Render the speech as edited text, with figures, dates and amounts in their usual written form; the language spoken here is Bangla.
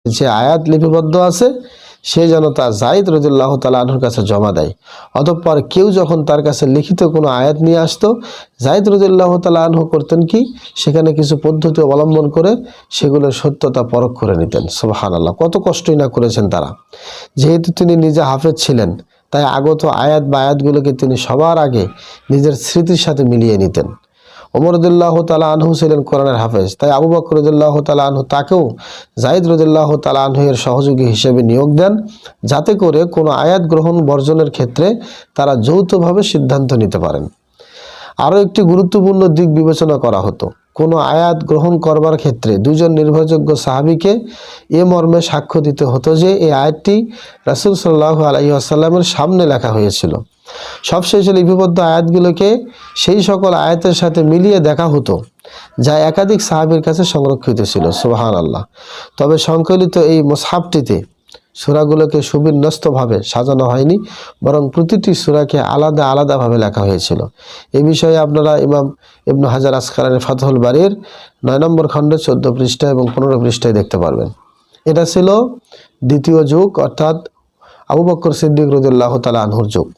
যে আয়াত লিপিবদ্ধ আছে সে যেন তা যায়েদ রাদিয়াল্লাহু তাআলা আনহুর কাছে জমা দেয়। অতঃপর কেউ যখন তার কাছে লিখিত কোনো আয়াত নিয়ে আসতো, যায়েদ রাদিয়াল্লাহু তাআলা আনহু করতেন কি, সেখানে কিছু পদ্ধতি অবলম্বন করে সেগুলোর সত্যতা পরখ করে নিতেন। সুবহানাল্লাহ, কত কষ্টই না করেছেন তারা। যেহেতু তিনি নিজে হাফেজ ছিলেন, তাই আগত আয়াত বা আয়াতগুলোকে তিনি সবার আগে নিজের স্মৃতির সাথে মিলিয়ে নিতেন। ওমর রাদিয়াল্লাহু তাআলা আনহু ছিলেন কোরআনের হাফেজ, তাই আবু বকর রাদিয়াল্লাহু তাআলা আনহু তাকেও যায়েদ রাদিয়াল্লাহু তাআলা আনহু এর সহযোগী হিসেবে নিয়োগ দেন, যাতে করে কোনো আয়াত গ্রহণ বর্জনের ক্ষেত্রে তারা যৌথভাবে সিদ্ধান্ত নিতে পারেন। আরও একটি গুরুত্বপূর্ণ দিক বিবেচনা করা হতো, কোনো আয়াত গ্রহণ করবার ক্ষেত্রে দুজন নির্ভরযোগ্য সাহাবীকে এ মর্মে সাক্ষ্য দিতে হতো যে এই আয়াতটি রাসূল সাল্লাল্লাহু আলাইহি ওয়াসাল্লামের সামনে লেখা হয়েছিল। সবশেষে লিপিবদ্ধ আয়াতগুলোকে সেই সকল আয়াতের সাথে মিলিয়ে দেখা হতো যা একাধিক সাহাবীর কাছে সংরক্ষিত ছিল। সুবহানাল্লাহ। তবে সংকলিত এই মুসহাফটিতে সূরাগুলোকে সুবিন্যস্তভাবে সাজানো হয়নি, বরং প্রতিটি সূরাকে আলাদা আলাদাভাবে লেখা হয়েছিল। এই বিষয়ে আপনারা ইমাম ইবনে হাজার আসকালানির ফাতহুল বারীর 9 নম্বর খণ্ডে 14 পৃষ্ঠা এবং 15 পৃষ্ঠায় দেখতে পারবেন। এটা ছিল দ্বিতীয় যুগ, অর্থাৎ আবু বকর সিদ্দিক রাদিয়াল্লাহু তাআলা আনহুর যুগ।